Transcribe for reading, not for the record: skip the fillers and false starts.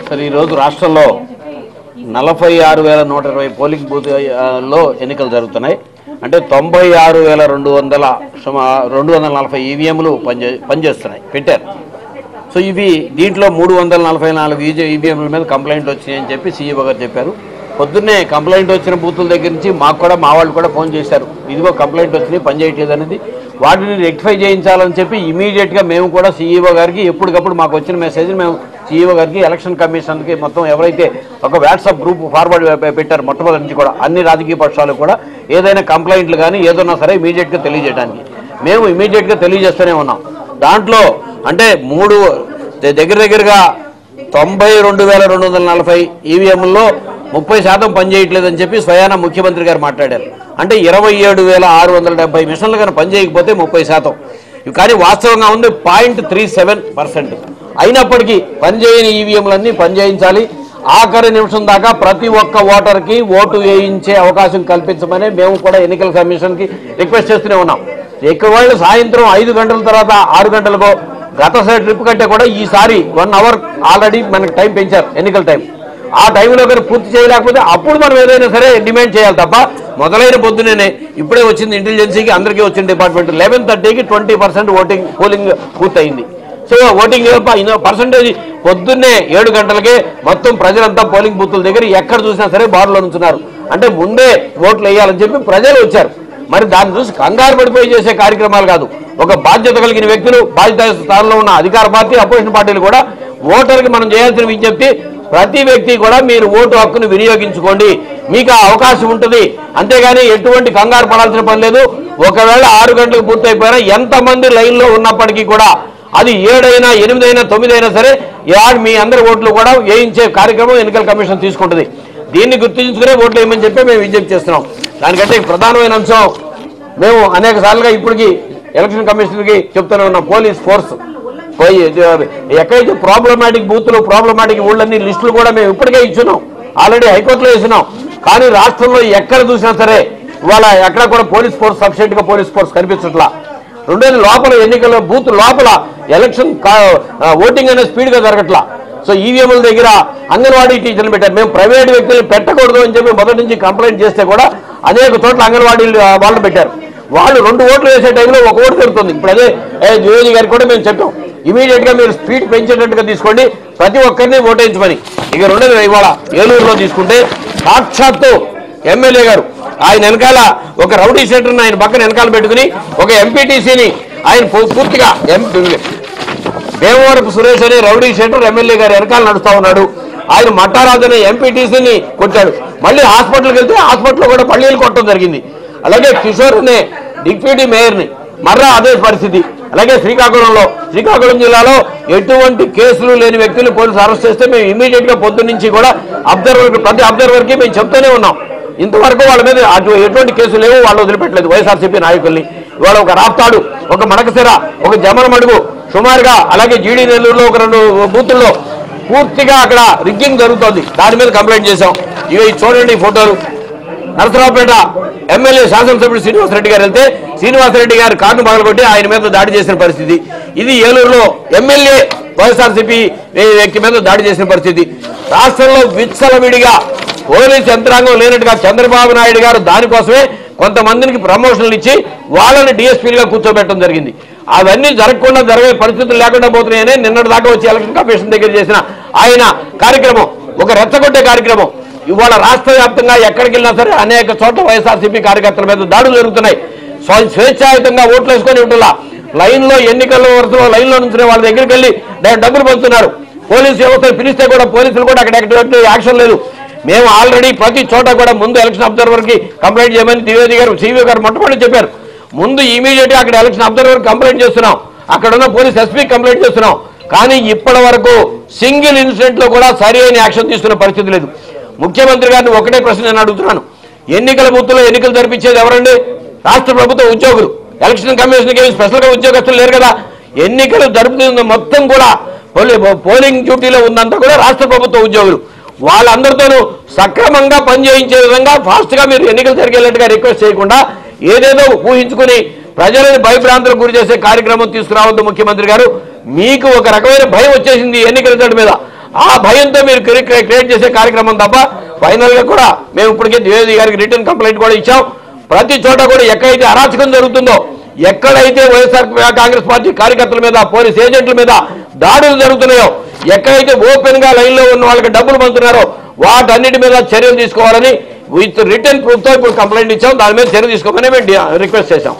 సరే ఈరోజు రాష్ట్రంలో 46,120 పోలింగ్ బూత్లో ఎన్నికలు జరుగుతున్నాయి. అంటే 96,240 ఈవీఎంలు పనిచేస్తున్నాయి పెట్టారు. సో ఇవి దీంట్లో 344 ఈవీఎంల మీద కంప్లైంట్ వచ్చినాయని చెప్పి సీఈఓ గారు చెప్పారు. పొద్దున్నే కంప్లైంట్ వచ్చిన బూతుల దగ్గర నుంచి మాకు కూడా మా వాళ్ళు కూడా ఫోన్ చేశారు, ఇదిగో కంప్లైంట్ వచ్చినాయి పని చేయట్లేదు అనేది. వాటిని రెక్టిఫై చేయించాలని చెప్పి ఇమీడియట్గా మేము కూడా సీఈఓ గారికి ఎప్పటికప్పుడు మాకు వచ్చిన మెసేజ్ మేము సీఈఓ గారికి ఎలక్షన్ కమిషన్కి మొత్తం ఎవరైతే ఒక వాట్సాప్ గ్రూప్ ఫార్వర్డ్ పెట్టారు మొట్టమొదటి నుంచి కూడా అన్ని రాజకీయ పక్షాలు కూడా ఏదైనా కంప్లైంట్లు కానీ ఏదన్నా సరే ఇమీడియట్గా తెలియజేయడానికి మేము ఇమీడియట్గా తెలియజేస్తూనే ఉన్నాం. దాంట్లో అంటే దగ్గరగా 92,240 ఈవీఎంల్లో 30% పనిచేయట్లేదని చెప్పి స్వయాన ముఖ్యమంత్రి గారు మాట్లాడారు. అంటే 27,670 మిషన్లు కానీ పనిచేయకపోతే 30%. కానీ వాస్తవంగా ఉంది 0.37%. అయినప్పటికీ పనిచేయని ఈవీఎంలన్నీ పనిచేయించాలి. ఆఖరి నిమిషం దాకా ప్రతి ఒక్క ఓటర్కి ఓటు వేయించే అవకాశం కల్పించమని మేము కూడా ఎన్నికల కమిషన్కి రిక్వెస్ట్ చేస్తూనే ఉన్నాం. ఎక్కువ సాయంత్రం 5 గంటల తర్వాత 6 గంటలకో గత ట్రిప్ కంటే కూడా ఈసారి 1 అవర్ ఆల్రెడీ మనకి టైం పెంచారు ఎన్నికల టైం. ఆ టైంలో కానీ పూర్తి చేయలేకపోతే అప్పుడు మనం ఏదైనా సరే డిమాండ్ చేయాలి తప్ప మొదలైన పొద్దునే ఇప్పుడే వచ్చింది ఇంటెలిజెన్సీకి అందరికీ వచ్చిన డిపార్ట్మెంట్ 11:30కి 20% పోలింగ్ పూర్తయింది. సో ఓటింగ్ పర్సంటేజ్ పొద్దున్నే 7 గంటలకే మొత్తం ప్రజలంతా పోలింగ్ బూతుల దగ్గర ఎక్కడ చూసినా సరే బారులో నుంచున్నారు. అంటే ముందే ఓట్లు వేయాలని చెప్పి ప్రజలు వచ్చారు. మరి దాన్ని చూసి కంగారు పడిపోయి చేసే కార్యక్రమాలు కాదు. ఒక బాధ్యత కలిగిన వ్యక్తులు బాధ్యత స్థానంలో ఉన్న అధికార పార్టీ అపోజిషన్ పార్టీలు కూడా ఓటర్కి మనం చేయాల్సిన విజ్ఞప్తి ప్రతి వ్యక్తి కూడా మీరు ఓటు హక్కును వినియోగించుకోండి, మీకు ఆ అవకాశం ఉంటుంది. అంతేగాని ఎటువంటి కంగారు పడాల్సిన పని లేదు. ఒకవేళ 6 గంటలకు పూర్తయిపోయినా ఎంతమంది లైన్లో ఉన్నప్పటికీ కూడా అది 7 అయినా 8 అయినా 9 అయినా సరే మీ అందరి ఓట్లు కూడా వేయించే కార్యక్రమం ఎన్నికల కమిషన్ తీసుకుంటుంది. దీన్ని గుర్తించుకునే ఓట్లు వేయమని చెప్పి మేము విజ్ఞప్తి చేస్తున్నాం. దానికంటే ప్రధానమైన అంశం మేము అనేక సార్లుగా ఇప్పటికీ ఎలక్షన్ కమిషన్కి చెప్తూనే ఉన్నాం. పోలీస్ ఫోర్స్ ఎక్కడైతే ప్రాబ్లమాటిక్ బూత్లు ప్రాబ్లమాటిక్ ఊళ్ళన్నీ లిస్టులు కూడా మేము ఇప్పటికే ఇచ్చున్నాం, ఆల్రెడీ హైకోర్టులో వేసినాం. కానీ రాష్ట్రంలో ఎక్కడ చూసినా సరే ఇవాళ ఎక్కడ కూడా పోలీస్ ఫోర్స్ సఫిషియెంట్గా పోలీస్ ఫోర్స్ కనిపించట్లా. రెండేది లోపల ఎన్నికల బూత్ లోపల ఎలక్షన్ ఓటింగ్ అనేది స్పీడ్గా జరగట్లా. సో ఈవీఎంల దగ్గర అంగన్వాడీ టీచర్లు పెట్టారు. మేము ప్రైవేట్ వ్యక్తులు పెట్టకూడదు అని చెప్పి మొదటి నుంచి కంప్లైంట్ చేస్తే కూడా అనేక చోట్ల అంగన్వాడీ వాళ్ళు పెట్టారు. వాళ్ళు 2 ఓట్లు వేసే టైంలో 1 ఓటు జరుగుతుంది. ఇప్పుడు అదే జోజీ గారికి కూడా మేము చెప్పాం, ఇమీడియట్గా మీరు స్పీడ్ పెంచేటట్టుగా తీసుకోండి, ప్రతి ఒక్కరిని ఓటేయించమని. ఇక రెండోది ఇవాళ ఏలూరులో తీసుకుంటే సాక్షాత్తు ఎమ్మెల్యే గారు ఆయన వెనకాల ఒక రౌడీ షీటర్ని ఆయన పక్కన వెనకాల పెట్టుకుని ఒక ఎంపీటీసీని ఆయన పూర్తిగా భీమవరపు సురేష్ అనే రౌడీ షీటర్ ఎమ్మెల్యే గారు వెనకాల నడుస్తూ ఉన్నాడు. ఆయన మట్టారాజు అనే ఎంపీటీసీని కొట్టాడు. మళ్ళీ హాస్పిటల్కి వెళ్తే హాస్పిటల్లో కూడా పళ్ళీలు కొట్టడం జరిగింది. అలాగే కిషోర్ అనే డిప్యూటీ మేయర్ని మర్రా అదే పరిస్థితి. అలాగే శ్రీకాకుళం జిల్లాలో ఎటువంటి కేసులు లేని వ్యక్తులు పోలీసులు అరెస్ట్ చేస్తే మేము ఇమీడియట్గా పొద్దున్నుంచి కూడా ప్రతి అబ్జర్వర్కి మేము చెప్తూనే ఉన్నాం. ఇంతవరకు వాళ్ళ మీద ఎటువంటి కేసులు లేవు, వాళ్ళు వదిలిపెట్టలేదు వైఎస్ఆర్సీపీ నాయకుల్ని. ఇవాళ ఒక రాప్తాడు, ఒక మడకసిర, ఒక జమరమడుగు సుమారుగా, అలాగే జీడీ నెల్లూరులో ఒక 2 బూతుల్లో పూర్తిగా అక్కడ రిగ్గింగ్ జరుగుతోంది. దాని మీద కంప్లైంట్ చేశాం. ఇవి చూడండి ఫోటోలు. నరసరావుపేట ఎమ్మెల్యే శాసనసభ్యుడు శ్రీనివాసరెడ్డి గారు వెళ్తే శ్రీనివాసరెడ్డి గారు కారును పగలగొట్టి ఆయన మీద దాడి చేసిన పరిస్థితి. ఇది ఏలూరులో ఎమ్మెల్యే వైఎస్ఆర్సీపీ వ్యక్తి మీద దాడి చేసిన పరిస్థితి. రాష్ట్రంలో విచ్చలవిడిగా పోలీసు యంత్రాంగం లేనట్టుగా చంద్రబాబు నాయుడు గారు దానికోసమే కొంతమందికి ప్రమోషన్లు ఇచ్చి వాళ్ళని డిఎస్పీలుగా కూర్చోబెట్టడం జరిగింది. అవన్నీ జరగకుండా జరిగే పరిస్థితులు లేకుండా పోతున్నాయని నిన్నటి దాకా వచ్చి ఎలక్షన్ కమిషన్ దగ్గర చేసిన ఆయన కార్యక్రమం ఒక రెచ్చగొట్టే కార్యక్రమం. ఇవాళ రాష్ట్ర వ్యాప్తంగా ఎక్కడికి వెళ్ళినా సరే అనేక చోట్ల వైఎస్ఆర్సీపీ కార్యకర్తల మీద దాడులు జరుగుతున్నాయి. స్వేచ్ఛాయుతంగా ఓట్లు వేసుకొని ఇవ్వట్లా. లైన్లో ఎన్నికల వరుసలో లైన్లో నుంచి వాళ్ళ దగ్గరికి వెళ్ళి డబ్బులు పంచుతున్నారు. పోలీసు వ్యవస్థలు పిలిస్తే కూడా పోలీసులు కూడా అక్కడ యాక్షన్ లేదు. మేము ఆల్రెడీ ప్రతి చోట కూడా ముందు ఎలక్షన్ అబ్జర్వర్కి కంప్లైంట్ చేయమని ద్వివేది గారు సీవీ గారు మొట్టమొదటి చెప్పారు. ముందు ఇమీడియట్గా అక్కడ ఎలక్షన్ అబ్జర్వర్కి కంప్లైంట్ చేస్తున్నాం, అక్కడ ఉన్న పోలీస్ ఎస్పీకి కంప్లైంట్ చేస్తున్నాం. కానీ ఇప్పటి వరకు సింగిల్ ఇన్సిడెంట్లో కూడా సరి అయిన యాక్షన్ తీసుకున్న పరిస్థితి లేదు. ముఖ్యమంత్రి గారిని ఒకటే ప్రశ్న నేను అడుగుతున్నాను, ఎన్నికల బూత్లో ఎన్నికలు జరిపించేది ఎవరండి? రాష్ట్ర ప్రభుత్వ ఉద్యోగులు. ఎలక్షన్ కమిషన్కి స్పెషల్గా ఉద్యోగస్తులు లేరు కదా. ఎన్నికలు జరుపుతున్న మొత్తం కూడా పోలింగ్ డ్యూటీలో ఉందంతా కూడా రాష్ట్ర ప్రభుత్వ ఉద్యోగులు. వాళ్ళందరితోనూ సక్రమంగా పనిచేయించే విధంగా ఫాస్ట్గా మీరు ఎన్నికలు జరిగేటట్టుగా రిక్వెస్ట్ చేయకుండా ఏదేదో ఊహించుకుని ప్రజలను భయభ్రాంతులకు గురి చేసే కార్యక్రమం తీసుకురావద్దు ముఖ్యమంత్రి గారు. మీకు ఒక రకమైన భయం వచ్చేసింది ఎన్నికల రిజల్ట్ మీద. ఆ భయంతో మీరు క్రియేట్ చేసే కార్యక్రమం తప్ప ఫైనల్గా కూడా మేము ఇప్పటికే ద్వివేది గారికి రిటర్న్ కంప్లైంట్ కూడా ఇచ్చాం. ప్రతి చోట కూడా ఎక్కడైతే అరాచకం జరుగుతుందో, ఎక్కడైతే వైఎస్ఆర్ కాంగ్రెస్ పార్టీ కార్యకర్తల మీద, పోలీస్ ఏజెంట్ల మీద దాడులు జరుగుతున్నాయో, ఎక్కడైతే ఓపెన్ గా లైన్లో ఉన్న వాళ్ళకి డబ్బులు పంపుతున్నారో వాటన్నిటి మీద చర్యలు తీసుకోవాలని విత్ రిటర్న్ ప్రూఫ్తో ఇప్పుడు కంప్లైంట్ ఇచ్చాం. దాని మీద చర్య తీసుకోమని మేము రిక్వెస్ట్ చేశాం.